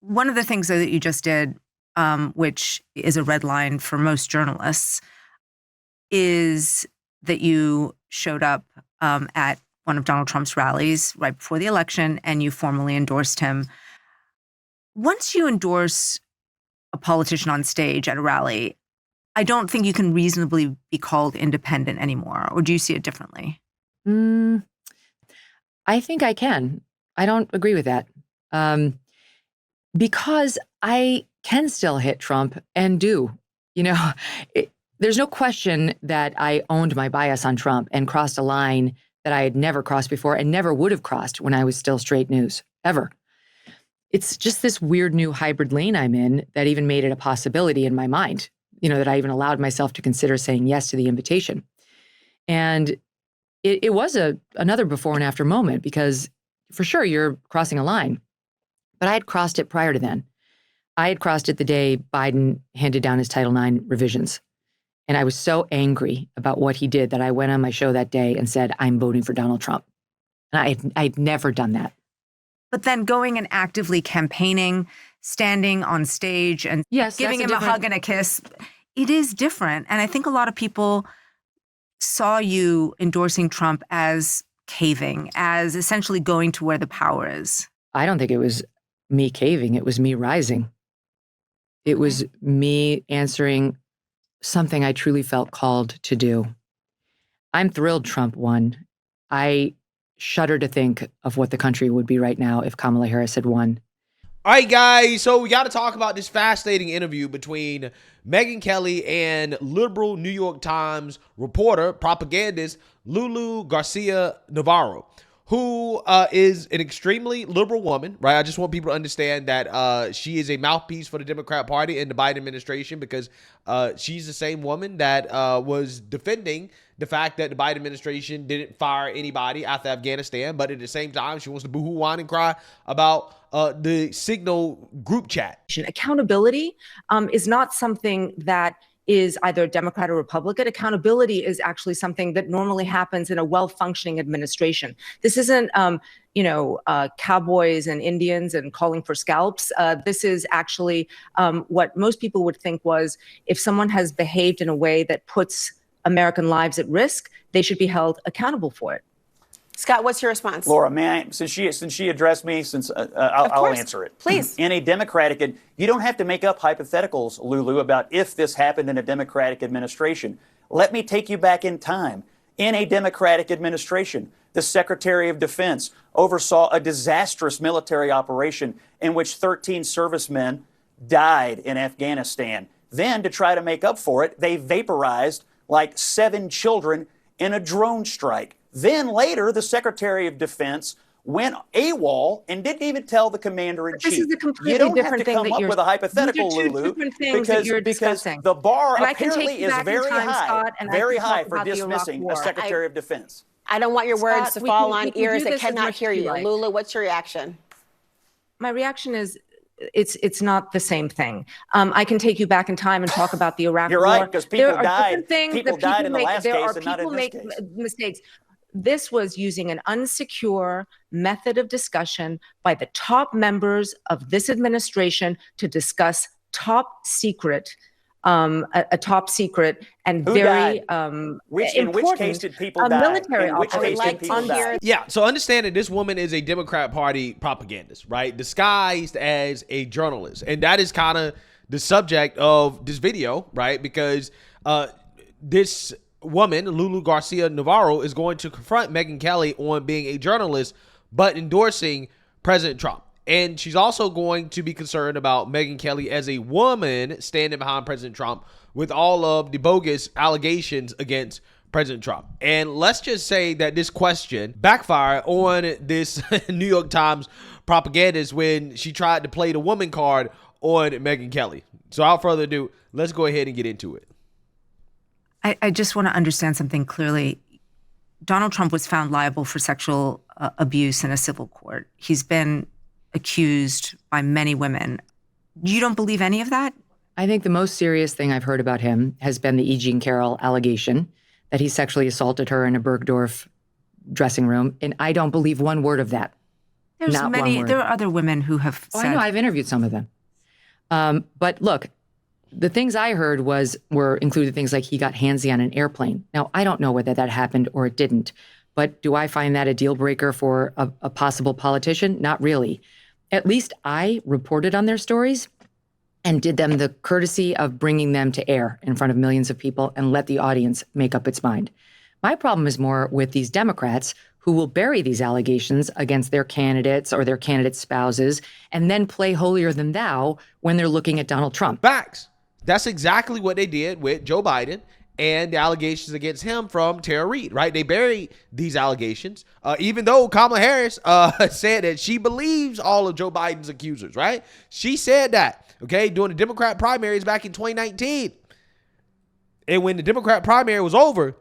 One of the things that you just did, which is a red line for most journalists, is that you showed up at one of Donald Trump's rallies right before the election and you formally endorsed him. Once you endorse a politician on stage at a rally, I don't think you can reasonably be called independent anymore. Or do you see it differently? I think I can. I don't agree with that. Because I can still hit Trump and do. There's no question that I owned my bias on Trump and crossed a line that I had never crossed before and never would have crossed when I was still straight news, ever. It's just this weird new hybrid lane I'm in that even made it a possibility in my mind, that I even allowed myself to consider saying yes to the invitation. And it was another before and after moment, because for sure you're crossing a line, but I had crossed it prior to then. I had crossed it the day Biden handed down his Title IX revisions. And I was so angry about what he did that I went on my show that day and said, I'm voting for Donald Trump. And I'd never done that. But then going and actively campaigning, standing on stage and giving him a hug and a kiss, it is different. And I think a lot of people saw you endorsing Trump as caving, as essentially going to where the power is. I don't think it was me caving. It was me rising. It was me answering something I truly felt called to do. I'm thrilled Trump won. I shudder to think of what the country would be right now if Kamala Harris had won. All right, guys, so we got to talk about this fascinating interview between Megyn Kelly and liberal New York Times reporter, propagandist Lulu Garcia-Navarro, who is an extremely liberal woman, right? I just want people to understand that she is a mouthpiece for the Democrat Party and the Biden administration, because she's the same woman that was defending the fact that the Biden administration didn't fire anybody after Afghanistan, but at the same time, she wants to boohoo, whine, and cry about the Signal group chat. Accountability is not something that is either Democrat or Republican. Accountability is actually something that normally happens in a well-functioning administration. This isn't, cowboys and Indians and calling for scalps. This is actually what most people would think was, if someone has behaved in a way that puts American lives at risk, they should be held accountable for it. Scott, what's your response? Laura, may I, since she addressed me, I'll answer it. Please. In a Democratic, you don't have to make up hypotheticals, Lulu, about if this happened in a Democratic administration. Let me take you back in time. In a Democratic administration, the Secretary of Defense oversaw a disastrous military operation in which 13 servicemen died in Afghanistan. Then, to try to make up for it, they vaporized like 7 children in a drone strike. Then later, the Secretary of Defense went AWOL and didn't even tell the commander-in-chief. This is a completely you don't different have to come up with a hypothetical, Lulu, because the bar apparently is very high for dismissing a Secretary of Defense. I don't want your words to fall on ears that cannot hear you. Lulu, what's your reaction? My reaction is, it's not the same thing. I can take you back in time and talk about the Iraq War. You're right, because people died. People died in the last case and not in this case. Mistakes. This was using an unsecure method of discussion by the top members of this administration to discuss top secret, a top secret and very in which case did people die? Military officers. Yeah, so understand that this woman is a Democrat Party propagandist, right? Disguised as a journalist. And that is kind of the subject of this video, right? Because this woman, Lulu Garcia-Navarro, is going to confront Megyn Kelly on being a journalist, but endorsing President Trump. And she's also going to be concerned about Megyn Kelly as a woman standing behind President Trump with all of the bogus allegations against President Trump. And let's just say that this question backfired on this New York Times propagandist when she tried to play the woman card on Megyn Kelly. So without further ado, let's go ahead and get into it. I just want to understand something clearly. Donald Trump was found liable for sexual abuse in a civil court. He's been accused by many women. You don't believe any of that? I think the most serious thing I've heard about him has been the E. Jean Carroll allegation that he sexually assaulted her in a Bergdorf dressing room. And I don't believe one word of that. There's Not one many. word. There are other women who have Oh, said. I know. I've interviewed some of them. But look, the things I heard were included things like he got handsy on an airplane. Now, I don't know whether that happened or it didn't, but do I find that a deal breaker for a possible politician? Not really. At least I reported on their stories and did them the courtesy of bringing them to air in front of millions of people and let the audience make up its mind. My problem is more with these Democrats who will bury these allegations against their candidates or their candidates' spouses and then play holier than thou when they're looking at Donald Trump. Facts. That's exactly what they did with Joe Biden and the allegations against him from Tara Reid, right? They buried these allegations, even though Kamala Harris said that she believes all of Joe Biden's accusers, right? She said that, okay, during the Democrat primaries back in 2019. And when the Democrat primary was over,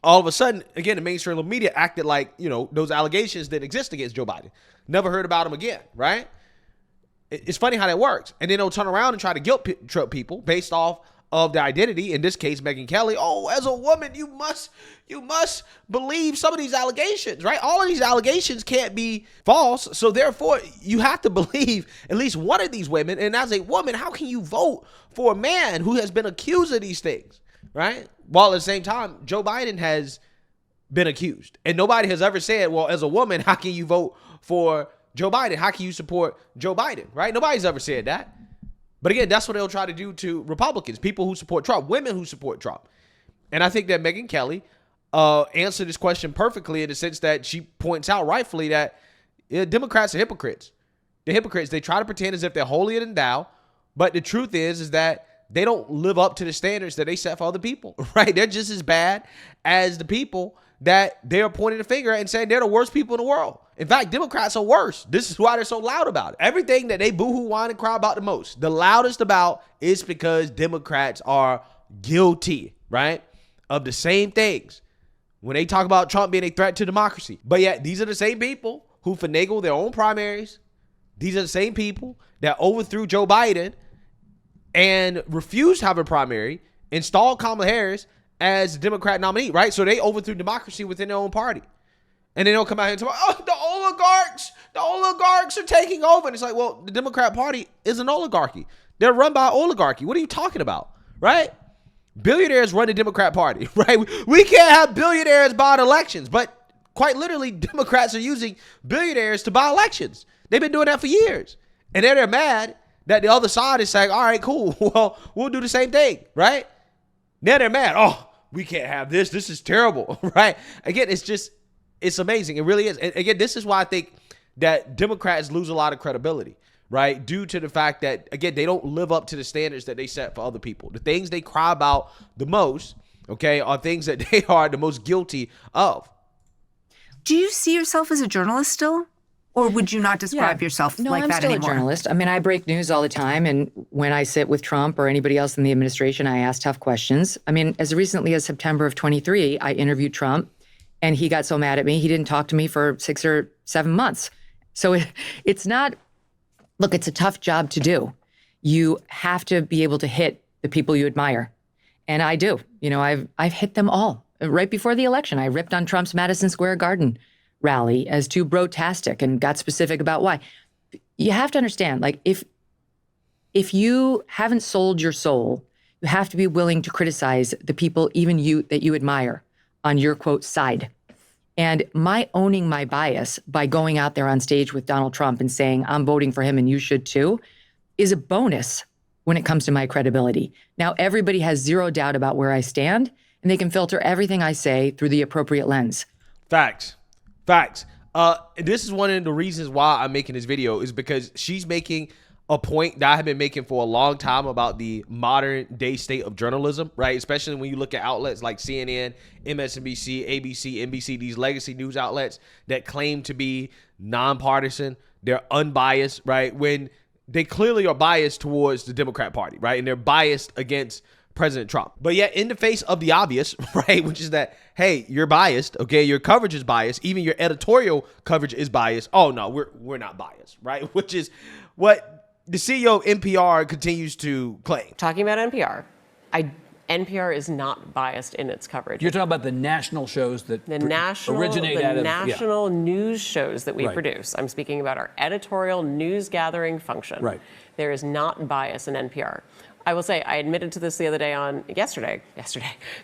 all of a sudden, again, the mainstream media acted like, those allegations that exist against Joe Biden. Never heard about him again, right? It's funny how that works. And then they'll turn around and try to guilt trip people based off of their identity. In this case, Megyn Kelly. Oh, as a woman, you must believe some of these allegations, right? All of these allegations can't be false. So therefore, you have to believe at least one of these women. And as a woman, how can you vote for a man who has been accused of these things, right? While at the same time, Joe Biden has been accused. And nobody has ever said, well, as a woman, how can you vote for Joe Biden? How can you support Joe Biden, right? Nobody's ever said that. But again, that's what they'll try to do to Republicans, people who support Trump, women who support Trump. And I think that Megyn Kelly answered this question perfectly in the sense that she points out rightfully that Democrats are hypocrites. They're hypocrites. They try to pretend as if they're holier than thou. But the truth is that they don't live up to the standards that they set for other people, right? They're just as bad as the people that they're pointing the finger at and saying they're the worst people in the world. In fact, Democrats are worse. This is why they're so loud about it. Everything that they boohoo, whine, and cry about the most, the loudest about, is because Democrats are guilty, right, of the same things when they talk about Trump being a threat to democracy. But yet, these are the same people who finagle their own primaries. These are the same people that overthrew Joe Biden and refused to have a primary, installed Kamala Harris as the Democrat nominee, right? So they overthrew democracy within their own party. And then they'll come out here and talk about, the oligarchs are taking over. And it's like, well, the Democrat Party is an oligarchy. They're run by an oligarchy. What are you talking about, right? Billionaires run the Democrat Party, right? We can't have billionaires buy elections, but quite literally, Democrats are using billionaires to buy elections. They've been doing that for years. And they're mad that the other side is saying, all right, cool. Well, we'll do the same thing, right? Now they're mad. Oh, we can't have this. This is terrible, right? Again, it's amazing. It really is. And again, this is why I think that Democrats lose a lot of credibility, right? Due to the fact that, again, they don't live up to the standards that they set for other people. The things they cry about the most, okay, are things that they are the most guilty of. Do you see yourself as a journalist still? Or would you not describe yourself like I'm that still anymore? A journalist. I mean, I break news all the time. And when I sit with Trump or anybody else in the administration, I ask tough questions. I mean, as recently as September of 23, I interviewed Trump and he got so mad at me, he didn't talk to me for 6 or 7 months. So it's not, look, it's a tough job to do. You have to be able to hit the people you admire. And I do. I've hit them all. Right before the election, I ripped on Trump's Madison Square Garden rally as too brotastic and got specific about why. You have to understand, like, if you haven't sold your soul, you have to be willing to criticize the people, even that you admire, on your, quote, side. And my owning my bias by going out there on stage with Donald Trump and saying, I'm voting for him and you should too, is a bonus when it comes to my credibility. Now, everybody has zero doubt about where I stand, and they can filter everything I say through the appropriate lens. Facts. This is one of the reasons why I'm making this video, is because she's making a point that I have been making for a long time about the modern day state of journalism, right? Especially when you look at outlets like CNN, MSNBC, ABC, NBC, these legacy news outlets that claim to be nonpartisan, they're unbiased, right? When they clearly are biased towards the Democrat Party, right? And they're biased against President Trump. But yet, in the face of the obvious, right, which is that, hey, you're biased, okay, your coverage is biased, even your editorial coverage is biased. Oh no, we're not biased, right? Which is what the CEO of NPR continues to claim. Talking about NPR, NPR is not biased in its coverage. You're talking about the national shows that originate out of national news shows that we produce. I'm speaking about our editorial news gathering function. Right. There is not bias in NPR. I will say, I admitted to this the other day yesterday,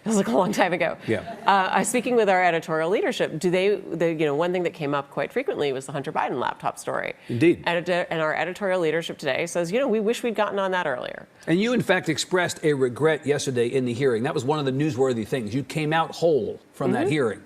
feels like a long time ago. Yeah. I was speaking with our editorial leadership. One thing that came up quite frequently was the Hunter Biden laptop story. Indeed. And our editorial leadership today says, we wish we'd gotten on that earlier. And you, in fact, expressed a regret yesterday in the hearing. That was one of the newsworthy things. You came out whole from that hearing.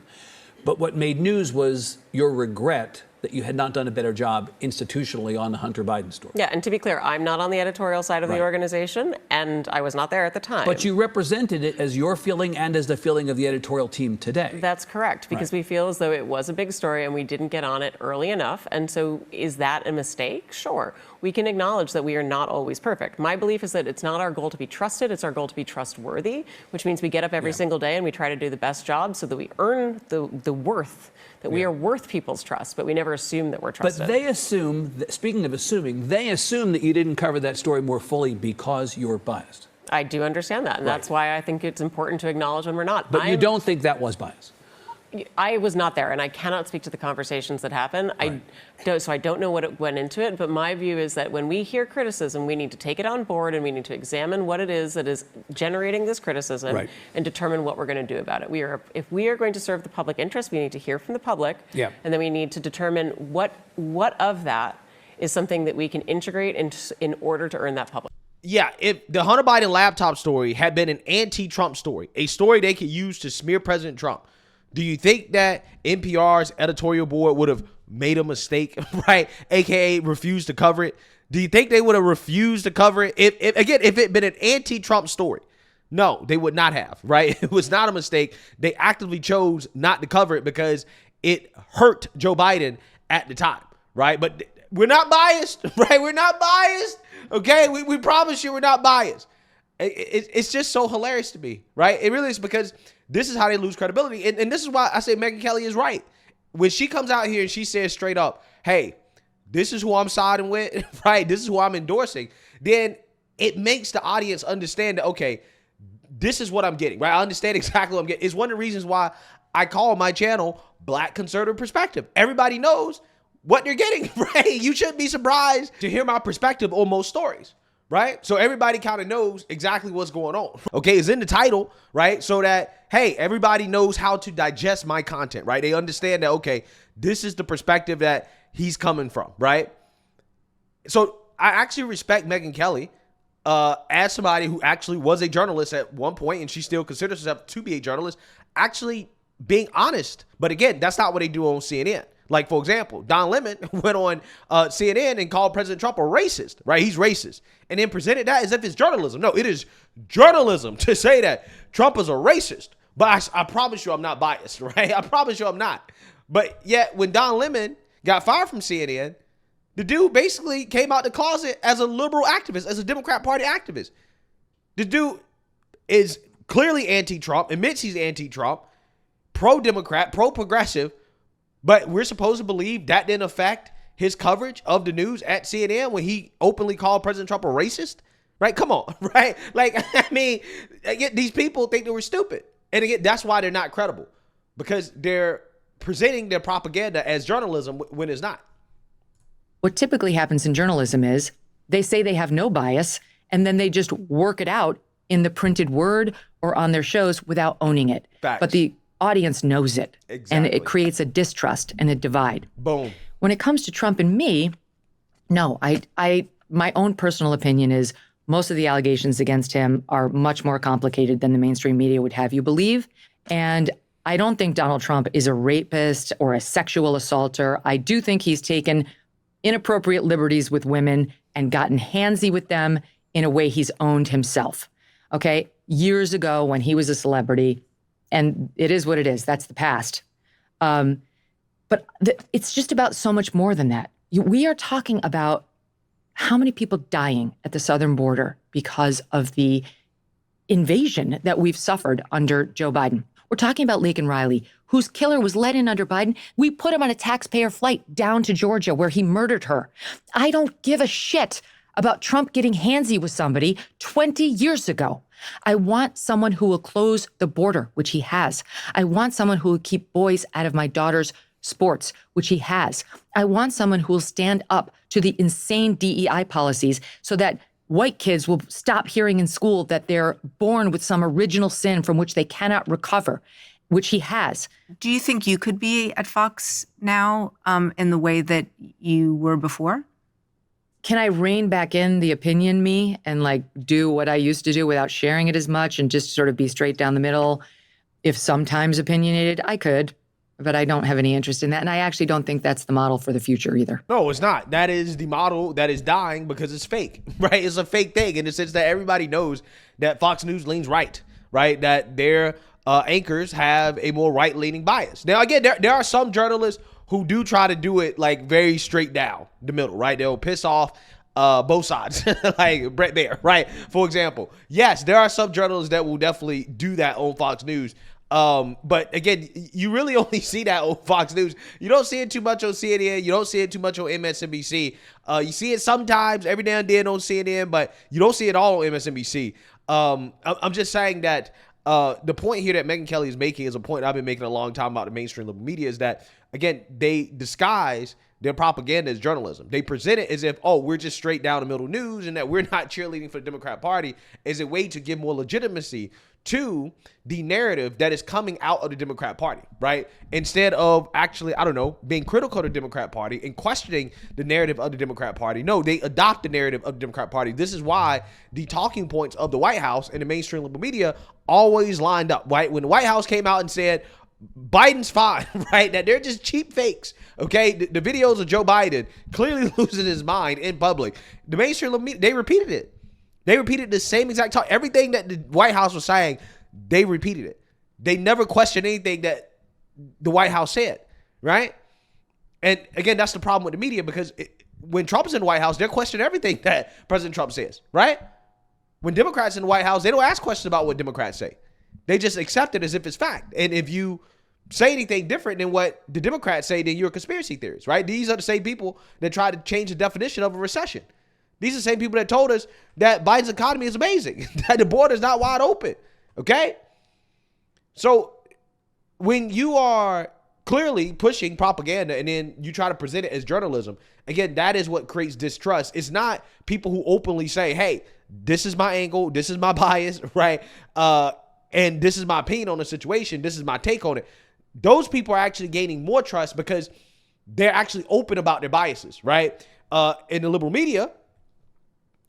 But what made news was your regret that you had not done a better job institutionally on the Hunter Biden story. Yeah, and to be clear, I'm not on the editorial side of the organization, and I was not there at the time. But you represented it as your feeling and as the feeling of the editorial team today. That's correct, because we feel as though it was a big story and we didn't get on it early enough. And so is that a mistake? Sure. We can acknowledge that we are not always perfect. My belief is that it's not our goal to be trusted, it's our goal to be trustworthy, which means we get up every single day and we try to do the best job so that we earn the worth, that we are worth people's trust, but we never assume that we're trusted. But they assume, speaking of assuming, they assume that you didn't cover that story more fully because you're biased. I do understand that, and that's why I think it's important to acknowledge when we're not. But you don't think that was bias? I was not there, and I cannot speak to the conversations that happened. So I don't know what went into it, but my view is that when we hear criticism, we need to take it on board and we need to examine what it is that is generating this criticism and determine what we're going to do about it. If we are going to serve the public interest, we need to hear from the public, and then we need to determine what of that is something that we can integrate in order to earn that public. Yeah, if the Hunter Biden laptop story had been an anti-Trump story, a story they could use to smear President Trump, do you think that NPR's editorial board would have made a mistake, right? AKA refused to cover it? Do you think they would have refused to cover it? If it had been an anti-Trump story? No, they would not have, right? It was not a mistake. They actively chose not to cover it because it hurt Joe Biden at the time, right? But we're not biased, right? We're not biased, okay? We promise you we're not biased. It's just so hilarious to me, right? It really is, because this is how they lose credibility. And this is why I say Megyn Kelly is right. When she comes out here and she says straight up, hey, this is who I'm siding with, right? This is who I'm endorsing. Then it makes the audience understand that, okay, this is what I'm getting, right? I understand exactly what I'm getting. It's one of the reasons why I call my channel Black Conservative Perspective. Everybody knows what they're getting, right? You shouldn't be surprised to hear my perspective on most stories. Right? So everybody kind of knows exactly what's going on. Okay, it's in the title, right? So that, hey, everybody knows how to digest my content, right? They understand that, okay, this is the perspective that he's coming from, right? So I actually respect Megyn Kelly as somebody who actually was a journalist at one point, and she still considers herself to be a journalist, actually being honest. But again, that's not what they do on CNN. Like, for example, Don Lemon went on CNN and called President Trump a racist, right? He's racist. And then presented that as if it's journalism. No, it is journalism to say that Trump is a racist. But I promise you I'm not biased, right? I promise you I'm not. But yet when Don Lemon got fired from CNN, the dude basically came out the closet as a liberal activist, as a Democrat Party activist. The dude is clearly anti-Trump, admits he's anti-Trump, pro-Democrat, pro-progressive, but we're supposed to believe that didn't affect his coverage of the news at CNN when he openly called President Trump a racist, right? Come on, right? Like, I mean, these people think they were stupid. And again, that's why they're not credible, because they're presenting their propaganda as journalism when it's not. What typically happens in journalism is they say they have no bias, and then they just work it out in the printed word or on their shows without owning it. Facts. But the audience knows it. Exactly. And it creates a distrust and a divide. Boom. When it comes to Trump and me, no, my own personal opinion is most of the allegations against him are much more complicated than the mainstream media would have you believe. And I don't think Donald Trump is a rapist or a sexual assaulter. I do think he's taken inappropriate liberties with women and gotten handsy with them in a way he's owned himself. Okay? Years ago when he was a celebrity, and it is what it is. That's the past. But it's just about so much more than that. We are talking about how many people dying at the southern border because of the invasion that we've suffered under Joe Biden. We're talking about Laken Riley, whose killer was let in under Biden. We put him on a taxpayer flight down to Georgia where he murdered her. I don't give a shit about Trump getting handsy with somebody 20 years ago. I want someone who will close the border, which he has. I want someone who will keep boys out of my daughter's sports, which he has. I want someone who will stand up to the insane DEI policies so that white kids will stop hearing in school that they're born with some original sin from which they cannot recover, which he has. Do you think you could be at Fox now in the way that you were before? Can I rein back in the opinion me and like do what I used to do without sharing it as much and just sort of be straight down the middle? If sometimes opinionated, I could, but I don't have any interest in that. And I actually don't think that's the model for the future either. No, it's not. That is the model that is dying because it's fake, right? It's a fake thing in the sense that everybody knows that Fox News leans right, right? That their anchors have a more right-leaning bias. Now, again, there are some journalists who do try to do it like very straight down the middle, right? They'll piss off both sides, like Brett Baer, right? For example, yes, there are some journalists that will definitely do that on Fox News. But again, you really only see that on Fox News. You don't see it too much on CNN. You don't see it too much on MSNBC. You see it sometimes every now and then on CNN, but you don't see it all on MSNBC. I'm just saying that the point here that Megyn Kelly is making is a point I've been making a long time about the mainstream liberal media is that, again, they disguise their propaganda as journalism. They present it as if, oh, we're just straight down the middle news and that we're not cheerleading for the Democrat Party as a way to give more legitimacy to the narrative that is coming out of the Democrat Party, right? Instead of actually, I don't know, being critical of the Democrat Party and questioning the narrative of the Democrat Party. No, they adopt the narrative of the Democrat Party. This is why the talking points of the White House and the mainstream liberal media always lined up, right? When the White House came out and said, Biden's fine, right? That they're just cheap fakes, okay? The videos of Joe Biden clearly losing his mind in public. The mainstream liberal media, they repeated it. They repeated the same exact talk. Everything that the White House was saying, they repeated it. They never questioned anything that the White House said, right? And again, that's the problem with the media because when Trump is in the White House, they're questioning everything that President Trump says, right? When Democrats in the White House, they don't ask questions about what Democrats say. They just accept it as if it's fact. And if you say anything different than what the Democrats say, then you're a conspiracy theorist, right? These are the same people that try to change the definition of a recession. These are the same people that told us that Biden's economy is amazing, that the border is not wide open, okay? So when you are clearly pushing propaganda and then you try to present it as journalism, again, that is what creates distrust. It's not people who openly say, hey, this is my angle, this is my bias, right? And this is my opinion on the situation, this is my take on it. Those people are actually gaining more trust because they're actually open about their biases, right? In the liberal media,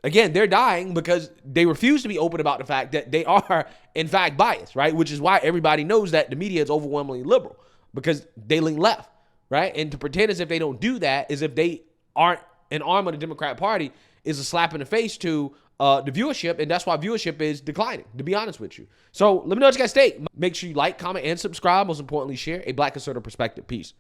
again, they're dying because they refuse to be open about the fact that they are, in fact, biased, right? Which is why everybody knows that the media is overwhelmingly liberal because they lean left, right? And to pretend as if they don't do that, as if they aren't an arm of the Democrat Party, is a slap in the face to the viewership, and that's why viewership is declining, to be honest with you. So let me know what you guys think. Make sure you like, comment, and subscribe. Most importantly, share a Black conservative perspective. Peace.